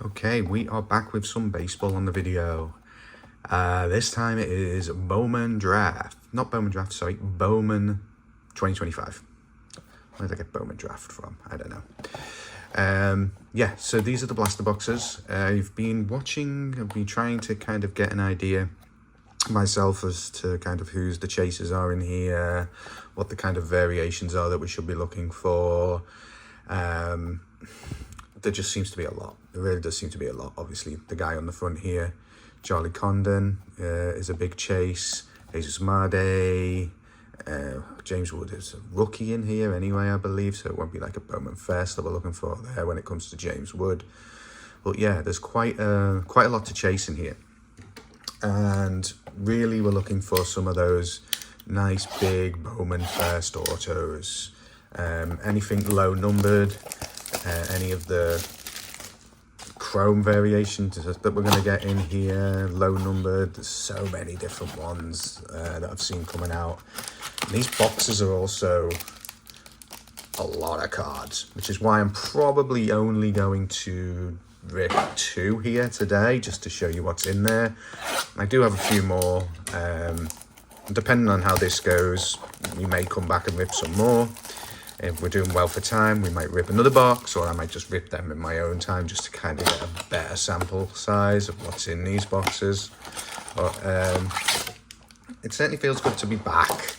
Okay, we are back with some baseball on the video. This time it is Bowman Draft. Not Bowman Draft, sorry, Bowman 2025. Where did I get Bowman Draft from? I don't know. Yeah, so these are the blaster boxes. I've been trying to kind of get an idea myself as to kind of who's the chasers are in here, what the kind of variations are that we should be looking for. There just seems to be a lot. There really does seem to be a lot. Obviously, the guy on the front here, Charlie Condon, is a big chase. Jesus Made, James Wood is a rookie in here anyway, I believe, so it won't be like a Bowman First that we're looking for there when it comes to James Wood. But yeah, there's quite a lot to chase in here. And really we're looking for some of those nice big Bowman First autos. Anything low numbered, any of the chrome variations that we're going to get in here, low numbered. There's so many different ones that I've seen coming out. And these boxes are also a lot of cards, which is why I'm probably only going to rip 2 here today, just to show you what's in there. I do have a few more. Depending on how this goes, we may come back and rip some more. If we're doing well for time, we might rip another box, or I might just rip them in my own time just to kind of get a better sample size of what's in these boxes. But it certainly feels good to be back.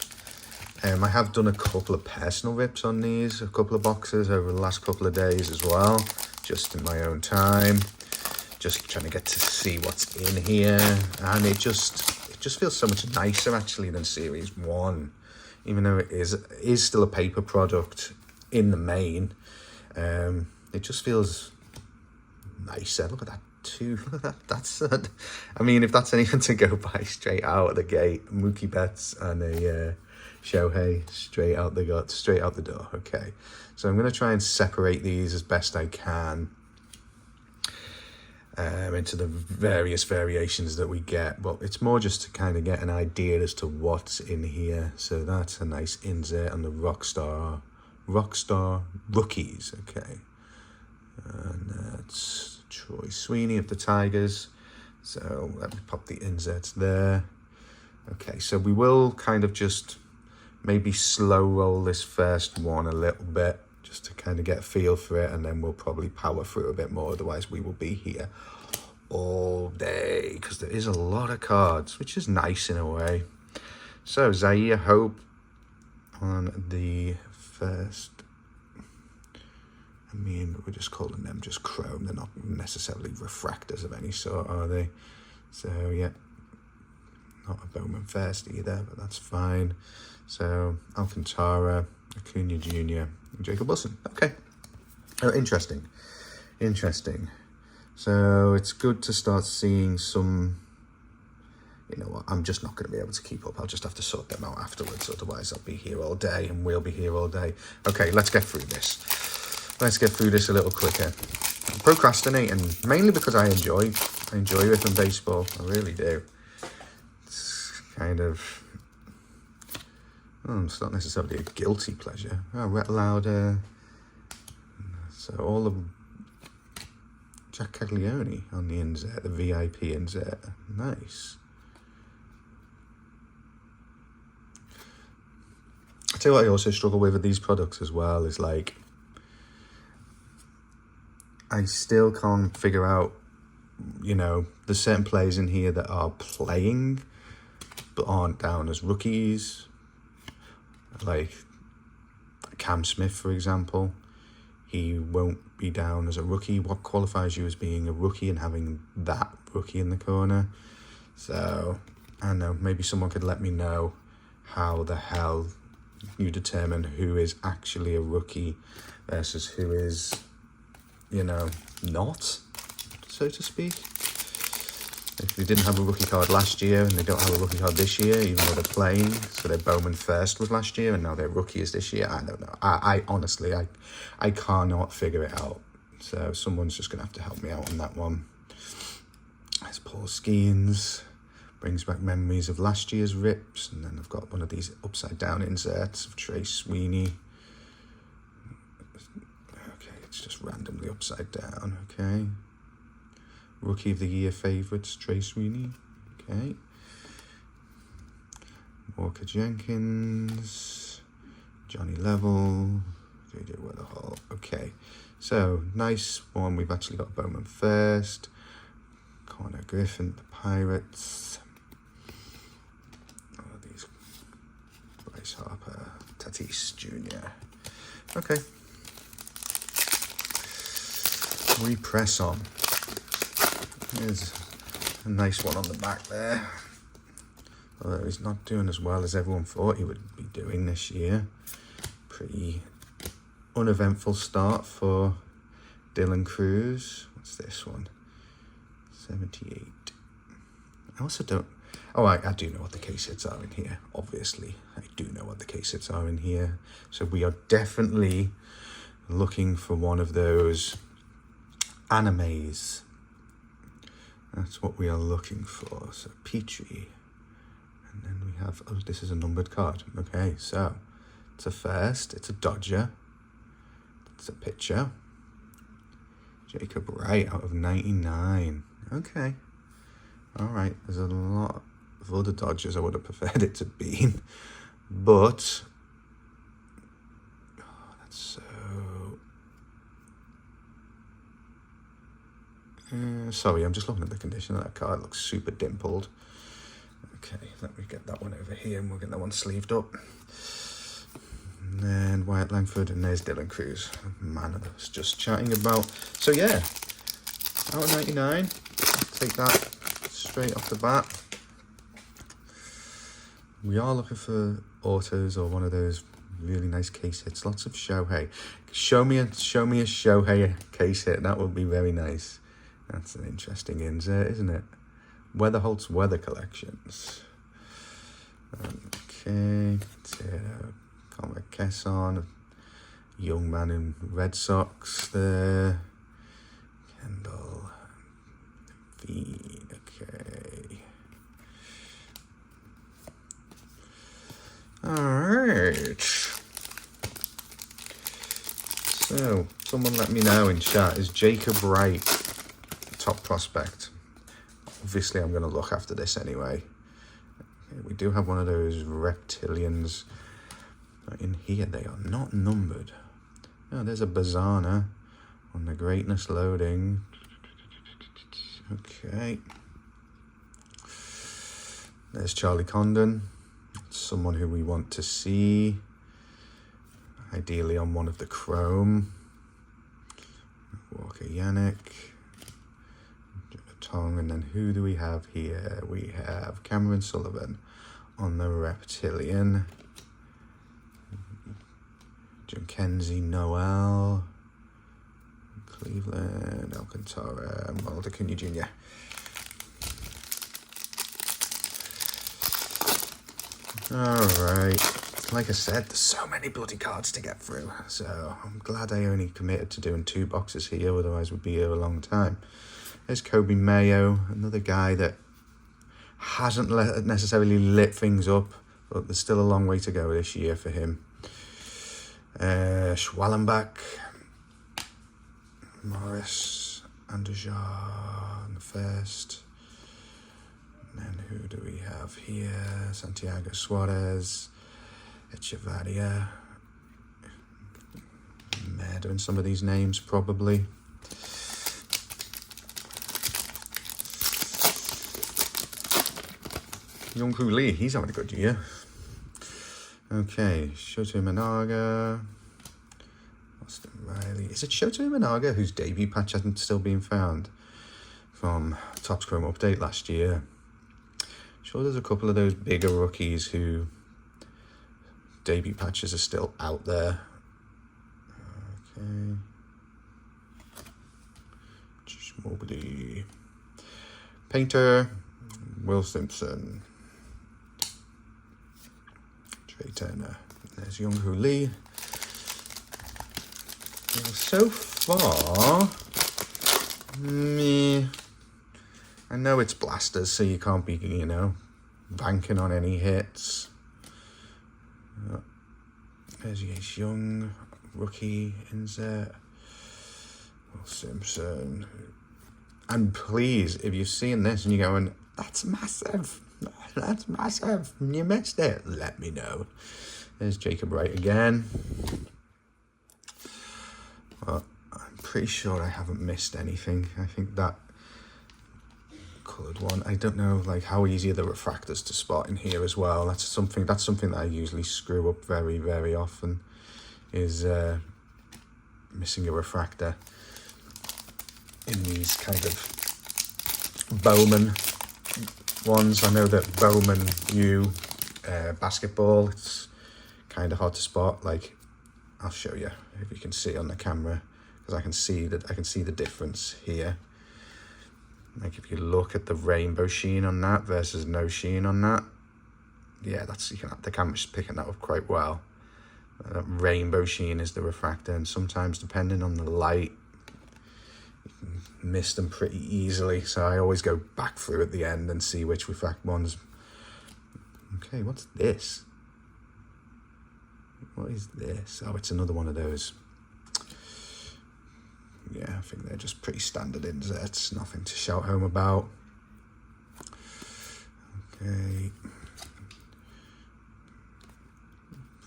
I have done a couple of personal rips on these, a couple of boxes over the last couple of days as well, just in my own time, just trying to get to see what's in here. And it just feels so much nicer actually than Series 1. Even though it is still a paper product in the main, it just feels nicer. Look at that too. Look at that. I mean, if that's anything to go by straight out of the gate, Mookie Betts and a Shohei straight out the door. Okay, so I'm going to try and separate these as best I can into the various variations that we get, but it's more just to kind of get an idea as to what's in here. So that's a nice insert on the Rockstar rookies. Okay, and that's Troy Sweeney of the Tigers. So let me pop the inserts there. Okay, so we will kind of just maybe slow roll this first one a little bit, just to kind of get a feel for it, and then we'll probably power through a bit more. Otherwise, we will be here all day, because there is a lot of cards, which is nice in a way. So, Zaire Hope on the first. I mean, we're just calling them just chrome. They're not necessarily refractors of any sort, are they? So, yeah. Not a Bowman First either, but that's fine. So, Alcantara, Acuna Jr., and Jacob Wilson. Okay. Oh, interesting. So it's good to start seeing some, you know what, I'm just not going to be able to keep up. I'll just have to sort them out afterwards. Otherwise, I'll be here all day and we'll be here all day. Okay, let's get through this. Let's get through this a little quicker. I'm procrastinating, mainly because I enjoy ripping baseball. I really do. It's kind of... it's not necessarily a guilty pleasure. Oh, Rhett Lauder. So all of Jack Caglione on the insert, the VIP insert. Nice. I tell you what I also struggle with these products as well is like, I still can't figure out, you know, there's certain players in here that are playing but aren't down as rookies. Like Cam Smith, for example, he won't be down as a rookie. What qualifies you as being a rookie and having that rookie in the corner? So, I don't know, maybe someone could let me know how the hell you determine who is actually a rookie versus who is, you know, not, so to speak. If they didn't have a rookie card last year and they don't have a rookie card this year, even though they're playing, so their Bowman First was last year and now their rookie is this year, I don't know. I honestly, I cannot figure it out. So someone's just going to have to help me out on that one. There's Paul Skeens. Brings back memories of last year's rips. And then I've got one of these upside down inserts of Trey Sweeney. Okay, it's just randomly upside down, okay. Rookie of the Year favourites, Trey Sweeney. Okay. Walker Jenkins, Johnny Level, JJ Weatherhall. Okay, so nice one. We've actually got Bowman first. Connor Griffin, the Pirates. Oh, these Bryce Harper, Tatis Jr. Okay. We press on. There's a nice one on the back there. Although he's not doing as well as everyone thought he would be doing this year. Pretty uneventful start for Dylan Cruz. What's this one? 78. I also don't... Oh, I do know what the case hits are in here. Obviously, I do know what the case hits are in here. So we are definitely looking for one of those animes. That's what we are looking for. So Petrie. And then we have, oh, this is a numbered card. Okay, so it's a first, it's a Dodger, it's a pitcher. Jacob Wright out of 99. Okay. All right, there's a lot of other Dodgers I would have preferred it to be. But, oh, that's so... sorry, I'm just looking at the condition of that card. It looks super dimpled. Okay, let me get that one over here and we'll get that one sleeved up. And then Wyatt Langford, and there's Dylan Cruz. Man, I was just chatting about. So yeah, out of 99, take that straight off the bat. We are looking for autos or one of those really nice case hits. Lots of Shohei. Show me a Shohei case hit. That would be very nice. That's an interesting insert, isn't it? Weatherholt's Weather Collections. Okay, Conrad Kesson, young man in Red Sox there. Kendall V. Okay. Alright. So, someone let me know in chat, is Jacob Wright top prospect? Obviously, I'm going to look after this anyway. Okay, we do have one of those reptilians in here. They are not numbered. Oh, there's a Bazana on the greatness loading. Okay. There's Charlie Condon. Someone who we want to see. Ideally on one of the chrome. Walker Yannick. Tong, and then who do we have here? We have Cameron Sullivan on the reptilian. Kenzie Noel. Cleveland, Alcantara, Mulder Cunha Jr. Alright. Like I said, there's so many bloody cards to get through. So I'm glad I only committed to doing 2 boxes here, otherwise we'd be here a long time. There's Kobe Mayo, another guy that hasn't necessarily lit things up, but there's still a long way to go this year for him. Schwallenbach, Morris, Andujar, the first. And then who do we have here? Santiago Suarez, Echevarria. Murdering some of these names, probably. Young-Hoo Lee, he's having a good year. Okay, Shoto Managa. Austin Riley. Is it Shoto Managa whose debut patch hasn't still been found from Topps Chrome Update last year? Sure, there's a couple of those bigger rookies who debut patches are still out there. Okay. Mobley. Painter. Will Simpson. Trey Turner. There's Young-Hoo Lee. So far, I know it's Blasters, so you can't be, banking on any hits. There's Yace Young, rookie insert. Will Simpson. And please, if you've seen this and you're going, that's massive, and you missed it, let me know. There's Jacob Wright again. Well, I'm pretty sure I haven't missed anything. I think that coloured one, I don't know like how easy are the refractors to spot in here as well. That's something that I usually screw up very, very often, is missing a refractor in these kind of Bowman ones. I know that Bowman U basketball, it's kind of hard to spot. Like, I'll show you if you can see on the camera, because I can see the difference here. Like, if you look at the rainbow sheen on that versus no sheen on that, yeah, the camera's picking that up quite well. That rainbow sheen is the refractor, and sometimes depending on the light, you can miss them pretty easily. So I always go back through at the end and see which refract ones. Okay, what's this? What is this? Oh, it's another one of those. Yeah, I think they're just pretty standard inserts, nothing to shout home about. Okay.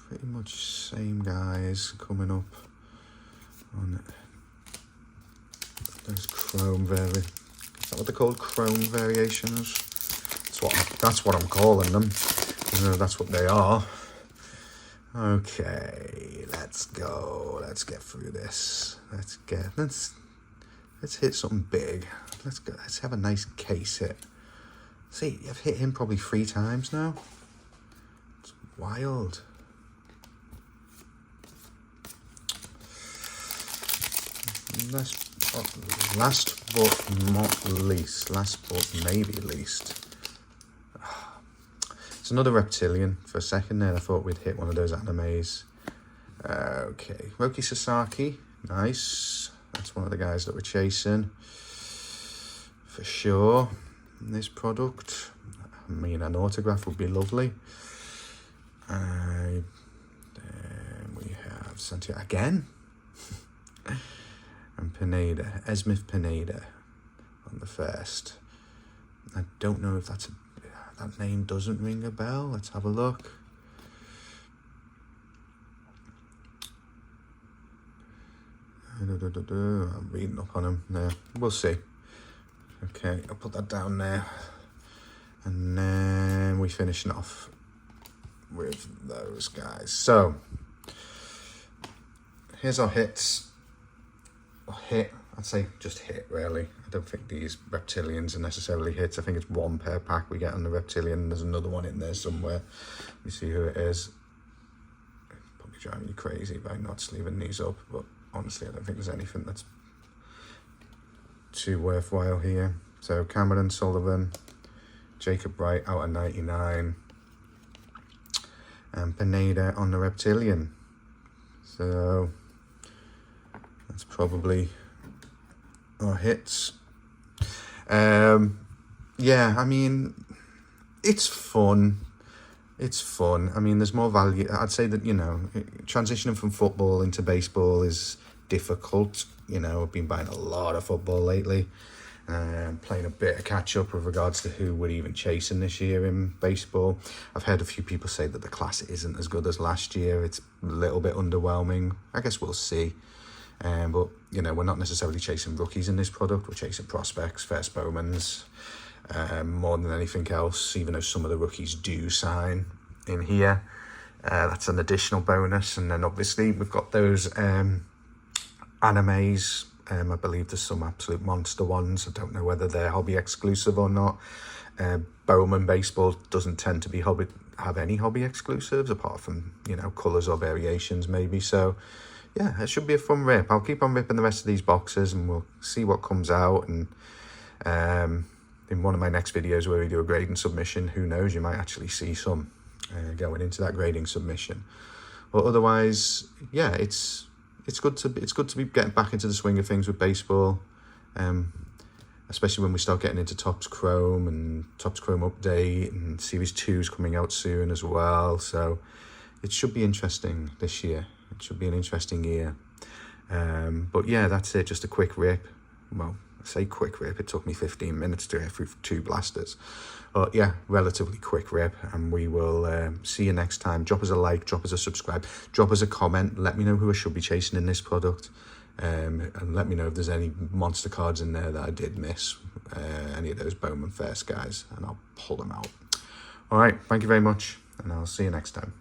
Pretty much same guys coming up on those chrome is that what they're called? Chrome variations? That's what I'm calling them. That's what they are. Okay, let's go. Let's get through this. Let's hit something big. Let's go. Let's have a nice case hit. See, I've hit him probably 3 times now. It's wild. Last but not least, last but maybe least. It's another reptilian. For a second there, I thought we'd hit one of those animes. Okay, Roki Sasaki, nice. That's one of the guys that we're chasing, for sure. In this product, I mean, an autograph would be lovely. Then we have Santiago again, and Pineda, Esmith Pineda on the first. I don't know if that name doesn't ring a bell. Let's have a look. I'm reading up on him there. We'll see. Okay, I'll put that down there. And then we're finishing off with those guys. So, here's our hits. I'd say just hit, really. I don't think these reptilians are necessarily hits. I think it's 1 per pack we get on the reptilian. There's another one in there somewhere. Let me see who it is. Probably driving you crazy by not sleeving these up, but honestly, I don't think there's anything that's too worthwhile here. So Cameron Sullivan, Jacob Wright out of 99, and Pineda on the reptilian. So that's probably our hits. Yeah, I mean, it's fun. It's fun. I mean, there's more value. I'd say that, transitioning from football into baseball is difficult. I've been buying a lot of football lately, playing a bit of catch up with regards to who we're even chasing this year in baseball. I've heard a few people say that the class isn't as good as last year. It's a little bit underwhelming. I guess we'll see. But, we're not necessarily chasing rookies in this product. We're chasing prospects, first Bowmans, more than anything else, even though some of the rookies do sign in here. That's an additional bonus. And then obviously we've got those animes. I believe there's some absolute monster ones. I don't know whether they're hobby exclusive or not. Bowman Baseball doesn't tend to have any hobby exclusives apart from, colours or variations maybe. So yeah, it should be a fun rip. I'll keep on ripping the rest of these boxes and we'll see what comes out. And in one of my next videos where we do a grading submission, who knows, you might actually see some going into that grading submission. But otherwise, yeah, it's good to be getting back into the swing of things with baseball, especially when we start getting into Topps Chrome and Topps Chrome Update, and Series 2 is coming out soon as well. So it should be interesting this year. It should be an interesting year. But yeah, that's it. Just a quick rip. Well, I say quick rip, it took me 15 minutes to get through 2 blasters. But yeah, relatively quick rip, and we will see you next time. Drop us a like, drop us a subscribe, drop us a comment. Let me know who I should be chasing in this product. And let me know if there's any monster cards in there that I did miss, any of those Bowman First guys, and I'll pull them out. All right, thank you very much, and I'll see you next time.